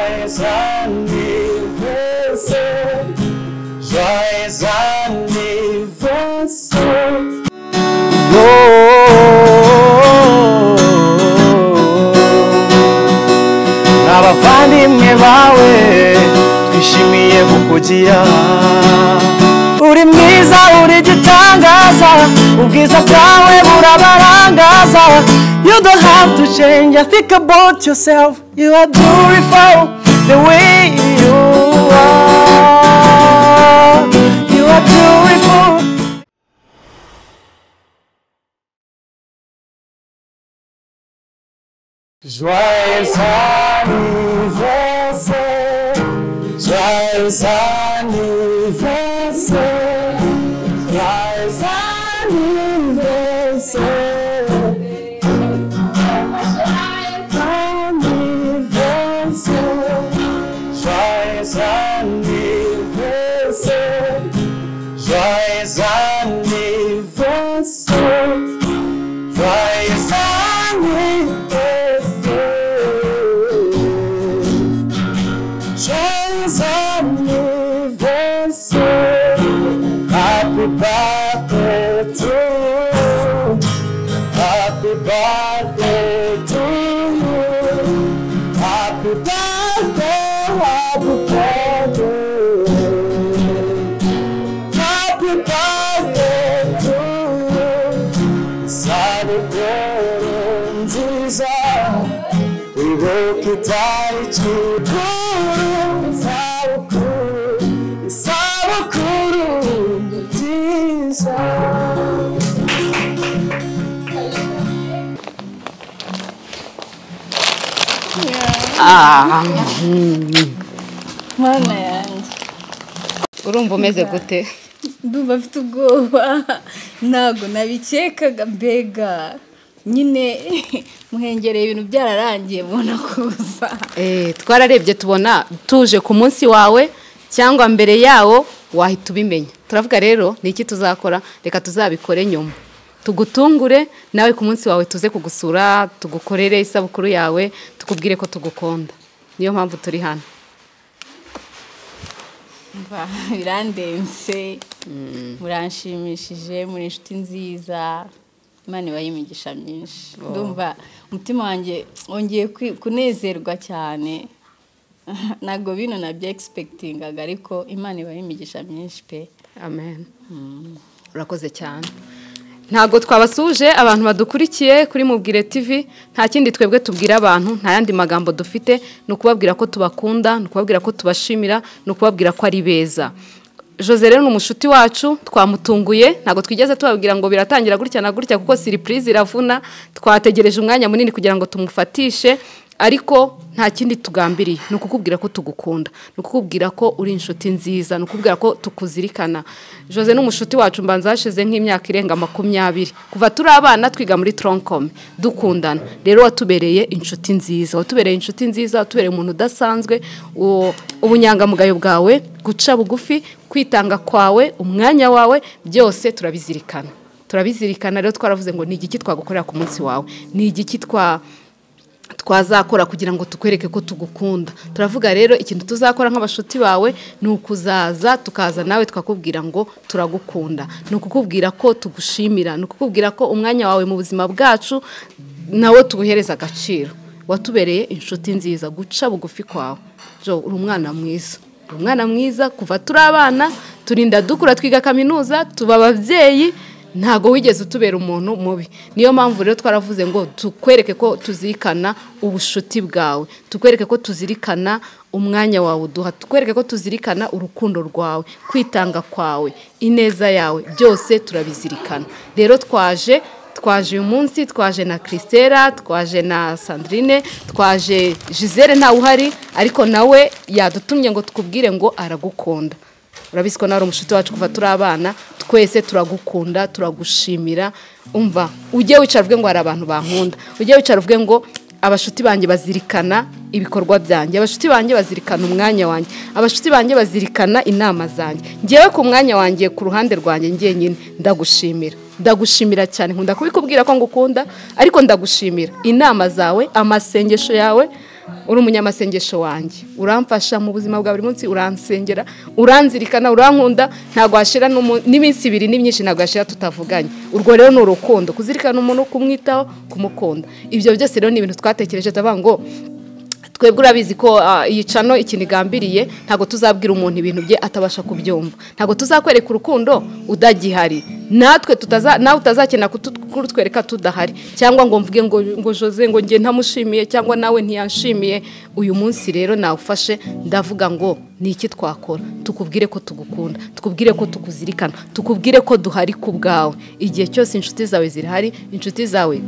Joyeux anniversaire, joyeux anniversaire. N'abavandimwe bawe twishimiye kukugira. Uri mwiza uri gitangaza, ubwiza bwawe burabarangaza. You don't have to change, I think about yourself. You are beautiful the way you are. You are beautiful. Joyeux anniversaire, joyeux anniversaire, joyeux anniversaire. Joyeux anniversaire, joyeux anniversaire, joyeux anniversaire. Happy birthday to you, happy birthday to you, happy birthday, happy birthday. Mana yanjye urumva umeze gute? Ndumva afite ubwoba ntago nabikekaga mbega nyine muhengereye ibintu byararangiye mbona kuza. Twararebye tubona tuje ku munsi wawe cyangwa mbere yawo wahita ubimenya. Turavuga rero ni iki tuzakora, reka tuzabikore nyuma tugutungure nawe ku munsi wawe tuze kugusura, tugukorere isabukuru yawe, tukubwire ko tugukunda. Niyo mpamvu turi hano. Birandense muranshimishije, muri inshuti nziza, Imana ibahe imigisha myinshi. Ndumva umutima wanjye wongeye kunezerwa cyane. Nago bino nabyo expectingaga, ariko Imana ibahe imigisha myinshi pe. Amen. Urakoze cyane. Ntago twabasuje abantu badukurikiye kuri Mubwire TV, nta kindi twebwe tubwira abantu, nta yandi magambo dufite, no kubabwira ko tubakunda, no kubabwira ko tubashimira, no kubabwira ko ari beza. Jose rero n'umushuti wacu twamutunguye, ntago twigeze tubabwira ngo biratangira gutya na gutya kuko surprise iravuna. Twategereje umwanya munini kugira ngo tumufatishe, ariko nta kindi tugambiriye, no kukubwira ko tugukunda, no kukubwira ko uri inshuti nziza, no kukubwira ko tukuzirikana. Jose n'umushuti wacu mbanza hashize nk'imyaka irenga 20 kuva turi abana twiga muri Troncome dukundana. Rero watubereye inshuti nziza, watubereye umuntu udasanzwe. Ubunyangamugayo bwawe, guca bugufi, kwitanga kwawe, umwanya wawe, byose turabizirikana. Rero twaravuze ngo ni igiki twagukorera ku munsi wawe, ni igiki twazakora kugira ngo tukwereke ko tugukunda. Turavuga rero ikintu tuzakora nk'abashuti bawe ni ukuzaza tukaza nawe twakubwira ngo turagukunda, ni ukukubwira ko tugushimira, ni ukukubwira ko umwanya wawe mu buzima bwacu nawe tuguhereza agaciro. Watubereye inshuti nziza, guca bugufi kwawe. Jo, uri umwana mwiza, kuva turi abana turinda dukura twiga kaminuza, tuba ababyeyi, ntago wigeze utubera umuntu mubi. Niyo mpamvu rero twaravuze ngo tukwereke ko tuzirikana ubushuti bwawe, tukwereke ko tuzirikana umwanya wawe uduha, tukwereke ko tuzirikana urukundo rwawe, kwitanga kwawe, ineza yawe, byose turabizirikana. Rero twaje uyu munsi, twaje na Christella, twaje na Sandrine, twaje Gisele ntawe uhari, ariko nawe yadutumye ngo tukubwire ngo aragukunda. Urabisiko nawe umushuti wacu kuva turi abana, twese turagukunda, turagushimira. Umva, ujye wicara uvuge ngo hari abantu bankunda, ujye wicara uvuge ngo abashuti banjye bazirikana ibikorwa byanjye, abashuti banjye bazirikana umwanya wanjye, abashuti banjye bazirikana inama zanjye. Ngewe ku mwanya wanjye, ku ruhande rwanjye ngenyine, ndagushimira cyane. Nkunda kubikubwira ko ngukunda, ariko ndagushimira inama zawe, amasengesho yawe, uri umunyamasengesho wanjye uramfasha mu buzima bwa buri munsi uransengera uranzirikana urankunda ntabwo hashira n'iminsi ibiri n'imyinshi ntabwo hashira tutavuganye urwo rero ni urukundo kuzirikana umuntu kumwitaho kumukunda ibyo byose rero ni ibintu twatekereje tuvuga ngo twebwe urabizi ko iyi cano ikintu igambiriye ntabwo tuzabwira umuntu ibintu bye atabasha kubyumva ntabwo tuzakwereka urukundo udagihari natwe nawe utazakena kutwereka tudahari cyangwa ngo mvuge ngo Jose ngo nge ntamushimiye cyangwa nawe ntiyanshimiye uyu munsi rero nawufashe ndavuga ngo ni iki twakora tukubwire ko tugukunda tukubwire ko tukuzirikana tukubwire ko duhari ku bwawe igihe cyose inshuti zawe zirahari inshuti zawe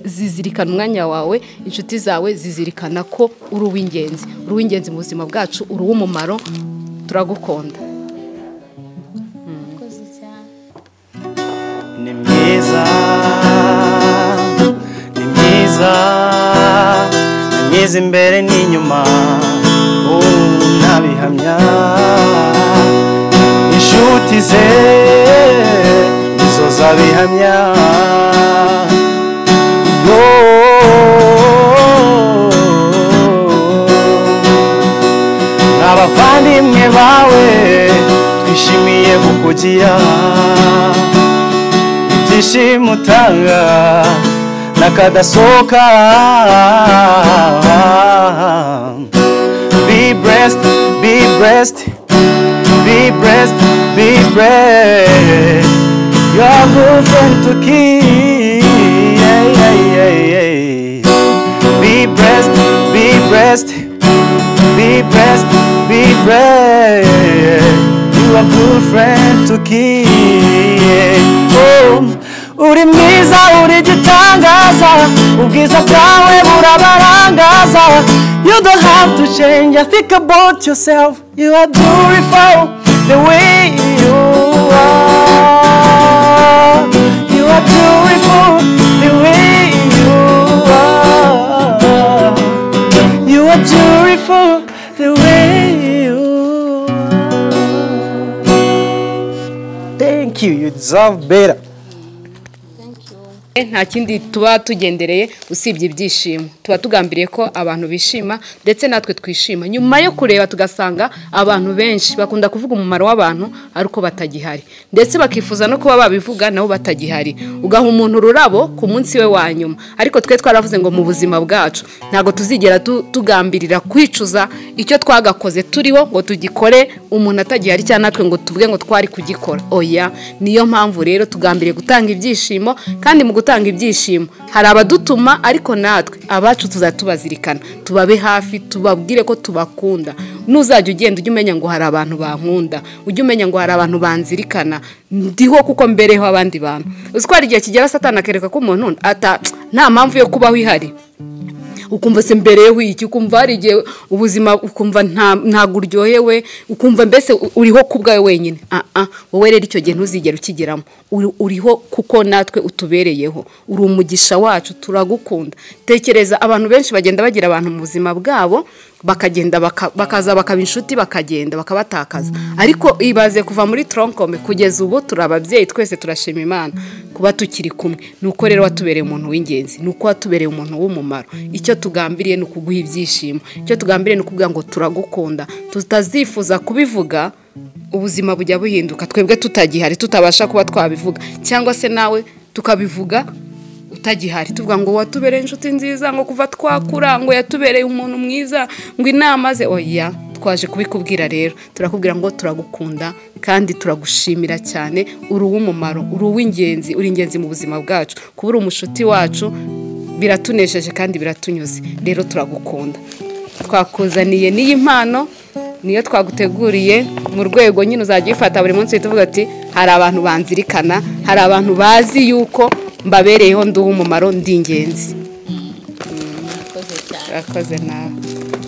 zizirikana umwanya wawe inshuti zawe zizirikana ko uri uw'ingenzi mu buzima bwacu uri uw'umumaro turagukunda ni mwiza imbere n'inyuma nabihamya inshuti ze izo zabihamya n'abavandimwe bawe twishimiye kukugira ibyishimo utanga nakadasohoka be blessed you're a good friend to keep be blessed you're a good friend to keep uri mwiza uri gitangaza ubwiza bwawe burabarangaza you don't have to change think about yourself you are beautiful the way you are you are beautiful the way you are you are beautiful the way you are thank you you deserve better nta kindi tuba tugendereye usibye ibyishimo tuba tugambiriye ko abantu bishima ndetse natwe twishima nyuma yo kureba tugasanga abantu benshi bakunda kuvuga umumaro w'abantu ariko batagihari ndetse bakifuza no kuba babivuga nabo batagihari ugaha umuntu ururabo ku munsi we wa nyuma ariko twe twaravuze ngo mu buzima bwacu ntago tuzigera tugambirira kwicuza icyo twagakoze turiho ngo tugikore umuntu atagihari cyane natwe ngo tuvuge ngo twari kugikora oya niyo mpamvu rero tugambiriye gutanga ibyishimo kandi mu gutanga ibyishimo hari abadutuma ariko natwe abacu tuzatubazirikana tubabe hafi tubabwire ko tubakunda nuzajya ugenda ujye umenya ngo hari abantu bankunda ujye umenya ngo hari abantu banzirikana ndiho kuko mbereho abandi bantu uziko igihe kigera Satani akereka ko umuntu nta mpamvu yo kubaho ihari ukumva se mbereho iki ukumva hari igihe ubuzima ukumva ntago uryohewe ukumva mbese uriho kubwawe wenyine wowe rero icyo gihe ntuzigera ukigeramo uriho kuko natwe utubereyeho uri umugisha wacu turagukunda tekereza abantu benshi bagenda bagira abantu mu buzima bwabo bakagenda bakaza bakaba inshuti bakagenda bakabatakaza ariko ibaze kuva muri tronkome kugeza ubu turababyeyi twese turashima Imana kuba tukiri kumwe nuko rero watubereye umuntu w'ingenzi nuko watubereye umuntu w'umumaro icyo tugambiriye no kuguha ibyishimo icyo tugambiriye no kuvuga ngo turagukunda tutazifuza kubivuga ubuzima bujya buhinduka twebwe tutagihari tutabasha kuba twabivuga cyangwa se nawe tukabivuga utagihari tuvuga ngo watubereye inshuti nziza ngo kuva twakura ngo yatubereye umuntu mwiza ngo inama ze oya twaje kubikubwira rero turakubwira ngo turagukunda kandi turagushimira cyane uri uw'umumaro uri uw'ingenzi uri ingenzi mu buzima bwacu kuba uri umushuti wacu biratunesheje kandi biratunyuze rero turagukunda twakuzaniye n'iyi mpano niyo twaguteguriye mu rwego nyine uzajya uyifata buri munsi tuvuga ati hari abantu banzirikana hari abantu bazi yuko mbabereyeho nduha umumaro ndi ingenzi akoze nawe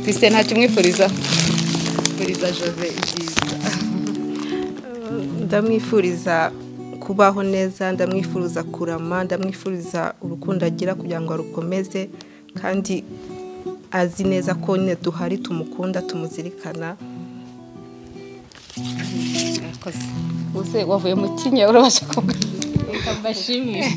twise ntacyo umwifuriza Jose byiza ndamwifuriza kubaho neza ndamwifuriza kurama ndamwifuriza urukundo agira kugira ngo arukomeze kandi azi neza ko nyine duhari tumukunda tumuzirikana Use wavuye mu kinya urabasha kuvuga mbashimire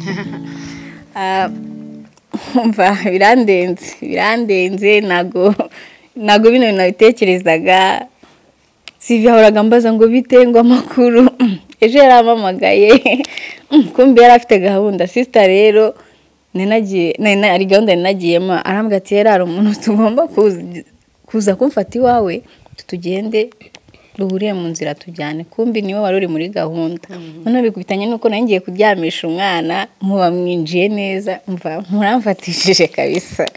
umva birandenze ntago bino nabitekerezaga Sylvie ahoraga mbaza ngo bite ngo amakuru ejo yaramamagaye kumbe yari afite gahunda sister rero ari gahunda ninagiyemo arambwira ati yari umuntu tugomba kuza kumfata iwawe tugende duhuriye mu nzira tujyane kumbe niwe wari uri muri gahunda none bikubitanye nuko nangiye kuryamisha umwana muba mwinjiye neza mva muramfatishije kabisa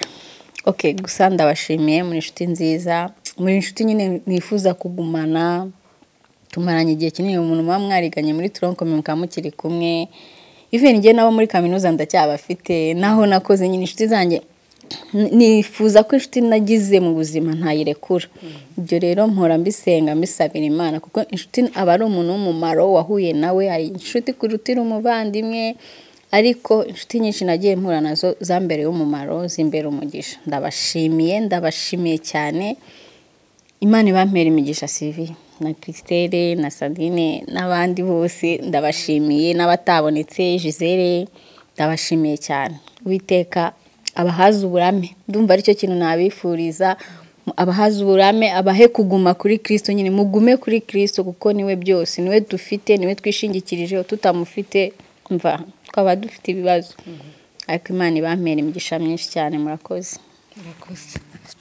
okay gusa ndabashimiye muri inshuti nziza muri inshuti nyine nifuza kugumana tumaranye igihe kinini umuntu muba mwariganye muri Troncome mukamukiri kumwe even ngiye nabo muri kaminuza ndacyabafite naho nakoze nyine inshuti zanjye nifuza ko inshuti nagize mu buzima ntayirekura ibyo rero mpora mbisenga mbisabira Imana kuko inshuti aba ari umuntu w'umumaro wahuye nawe ari inshuti kurutira umuvandimwe ariko inshuti nyinshi nagiye mpura nazo zambere y'umumaro zimbere umugisha ndabashimiye cyane Imana ibampera imigisha Sylvie na Christelle na Sandrine n'abandi bose ndabashimiye n'abatabonetse Gisele ndabashimiye cyane Uwiteka abahaza uburame ndumva ari cyo kintu nabifuriza abahaza uburame abahe kuguma kuri Kristo nyine mugume kuri Kristo kuko niwe byose niwe dufite niwe twishingikirije tutamufite mva twaba dufite ibibazo ariko Imana ibampera imigisha myinshi cyane murakoze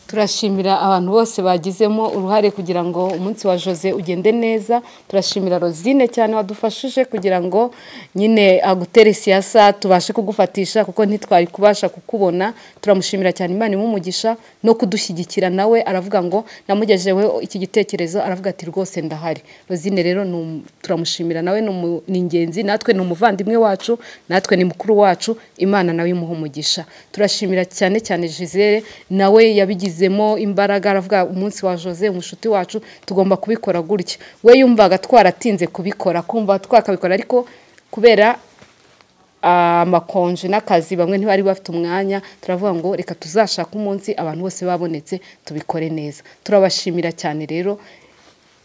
turashimira abantu bose bagizemo uruhare kugira ngo umunsi wa Jose ugende neza turashimira Rosine cyane wadufashije kugira ngo nyine agutere siyasa tubashe kugufatisha kuko ntitwari kubasha kukubona turamushimira cyane Imana imumugisha no kudushyigikira nawe aravuga ngo namugejejeho iki gitekerezo aravuga ati rwose ndahari Rosine rero turamushimira nawe ni ingenzi natwe ni umuvandimwe wacu natwe ni mukuru wacu Imana nawe imuhumugisha turashimira cyane Gisele nawe yabigizemo imbaraga aravuga umunsi wa Jose umushuti wacu tugomba kubikora gutya we yumvaga twaratinze kubikora kumva twakabikora ariko kubera amakonje n'akazi bamwe ntibari bafite umwanya turavuga ngo reka tuzashaka umunsi abantu bose babonetse tubikore neza turabashimira cyane rero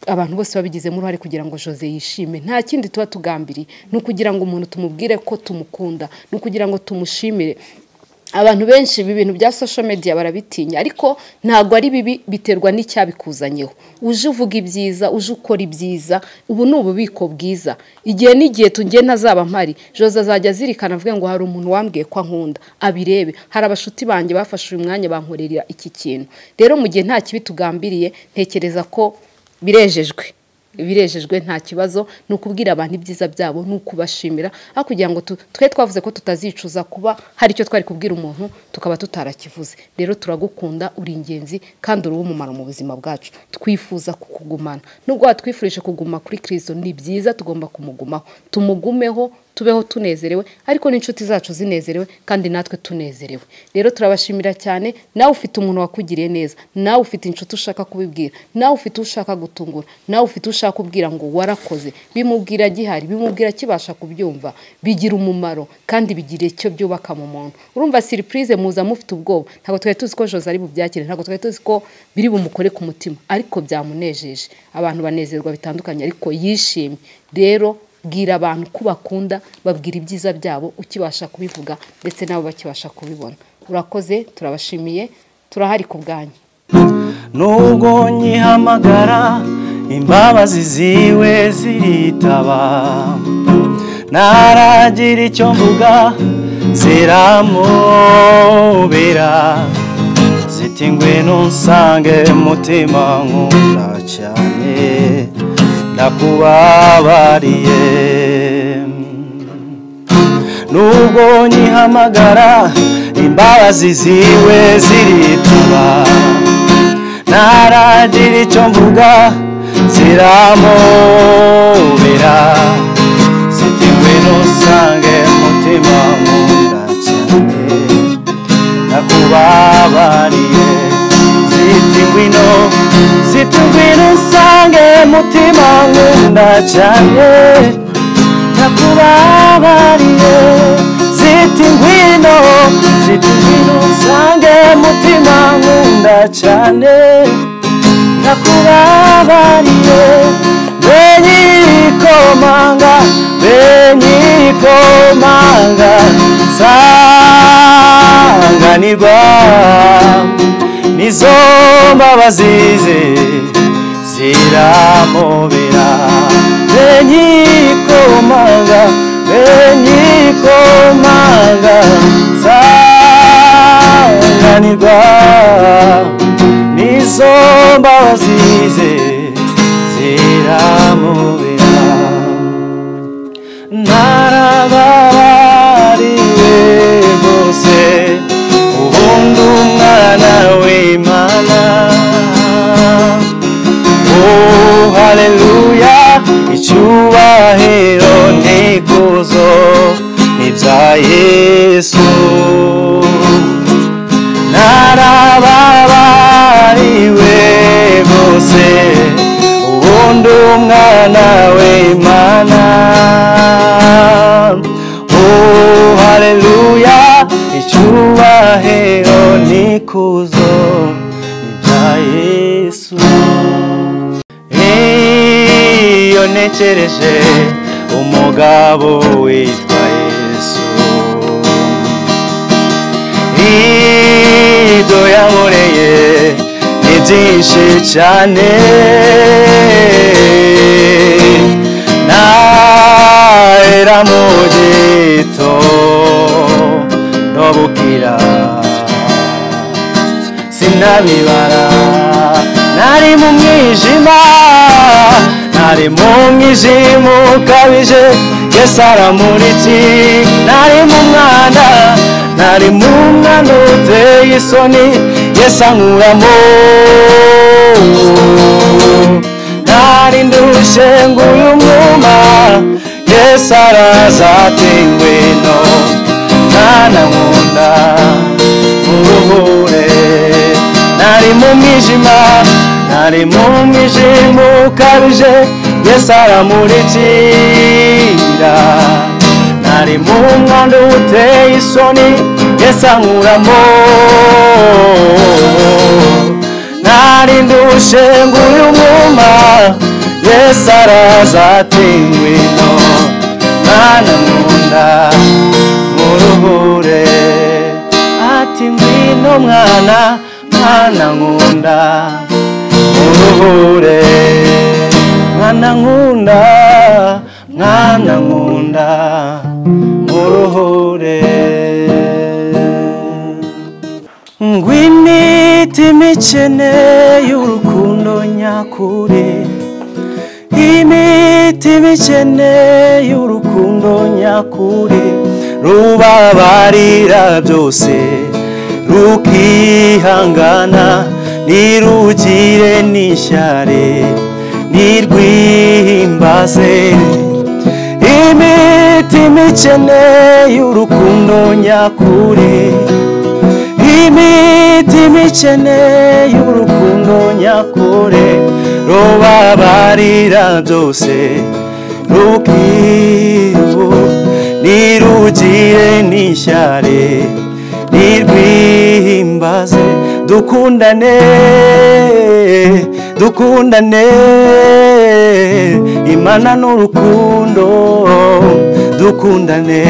abantu bose babigizemo uruhare kugira ngo Jose yishime nta kindi tuba tugambiriye nukugira ngo umuntu tumubwire ko tumukunda nukugira ngo tumushimire abantu benshi ibintu bya social media barabitinya ariko ntago ari bibi biterwa n'icyabikuzanyeho uje uvuga ibyiza uje ukora ibyiza ubu ni ububiko bwiza igihe n'igihe tungiye ntazaba mpari Jose azajya zirikana avuga ngo hari umuntu wambwiye ko ankunda abirebe hari abashuti banjye bafashe uyu mwanya bankorera iki kintu rero mu gihe nta kibi tugambiriye ntekereza ko birejejwe nta kibazo nukubwira abantu ibyiza byabo nukubashimira kugira ngo twe twavuze ko tutazicuza kuba hari icyo twari kubwira umuntu tukaba tutarakivuze rero turagukunda uri ingenzi kandi uri umumaro mu buzima bwacu twifuza kukugumana nubwo watwifurije kuguma kuri Kristo ni byiza tugomba kumugumaho tumugumeho tubeho tunezerewe ariko n'inshuti zacu zinezerewe kandi natwe tunezerewe rero turabashimira cyane nawe ufite umuntu wakugiriye neza nawe ufite inshuti ushaka kubibwira nawe ufite ushaka gutungura nawe ufite ushaka kubwira ngo warakoze bimubwira gihari bimubwira kibasha kubyumva bigira umumaro kandi bigira icyo byubaka mu muntu urumva surprise muza mufite ubwoba ntago twari tuzi ko Jose ari bubyakire ntago twari tuzi ko biri bumukore ku mutima ariko byamunejeje abantu banezerwa bitandukanye ariko yishimye rero bwira abantu ko bakunda babwira ibyiza byabo ukibasha kubivuga ndetse nabo bakibasha kubibona urakoze turabashimiye turahari ku bwanyu nubwo nyihamagara imbabazi ziwe ziritaba naragira icyo mvuga ziramubera ziti ngwino nsange mutima nkunda cyane nakubabariye nubwo nyihamagara imbabazi ziwe ziritaba naragira icyo mvuga ziramubera ziti ngwino nsange mutima nkunda cyane nakubabariye ziti ngwino nsange mutima nkunda cyane nakubabariye ziti ngwino nsange mutima nkunda cyane nakubabariye benyikomanga nsanga nsanganirwa nizo mbabazi ze ziramubera benyikomanga nsanganirwa nizo mbabazi ze ziramubera narababariwe rwose ubundi umwana w'Imana oh haleluya icyubahiro n'ikuzo n'ibya Yesu narababariwe rwose ubundi umwana w'Imana oh haleluya icyubahiro n'ikuzo n'ibya Yesu iyo ntekereje umugabo witwa Yesu ibyo yankoreye ni byinshi cyane nahera mu gitondo bukira sinabibara nari mu mwijima ukabije Yesu aramuriki nari mu mwana uteye isoni Yesu ankuramo nari ndushe nguyu mwuma Yesu araza ati ngwino mwana nkunda uruhure nari mu mwijima ukabije Yesu aramurikira nari mu mwana uteye isoni Yesu ankuramo nari ndushe nguyu mwuma Yesu araza ati ngwino mwana nkunda muruhure ati ngwino mwana nkunda muruhure mwana nkunda muruhure ngw'imitima ikeneye urukundo nyakuri imitima ikeneye urukundo nyakuri rubabarira byose rukihangana ntirugire n'ishyari ntirwihimbaze imitima ikeneye urukundo nyakuri imitima ikeneye urukundo nyakuri rubabarira byose ntirugire n'ishyari ntirwihimbaze dukundane Imana n'urukundo dukundane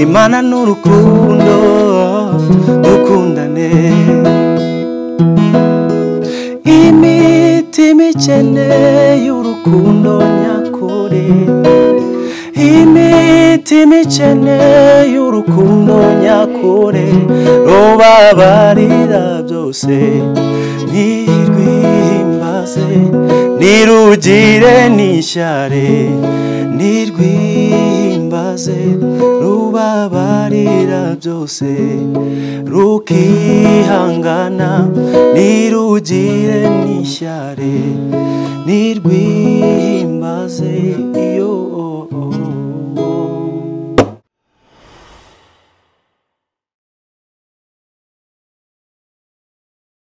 Imana n'urukundo dukundane imitima ikeneye urukundo nyakuri imitima ikeneye urukundo nyakuri rubabarira byose ntirwihimbaze ntirugire n'ishyari ntirwihimbaze rubabarira byose rukihangana ntirugire n'ishyari ntirwihimbaze iyo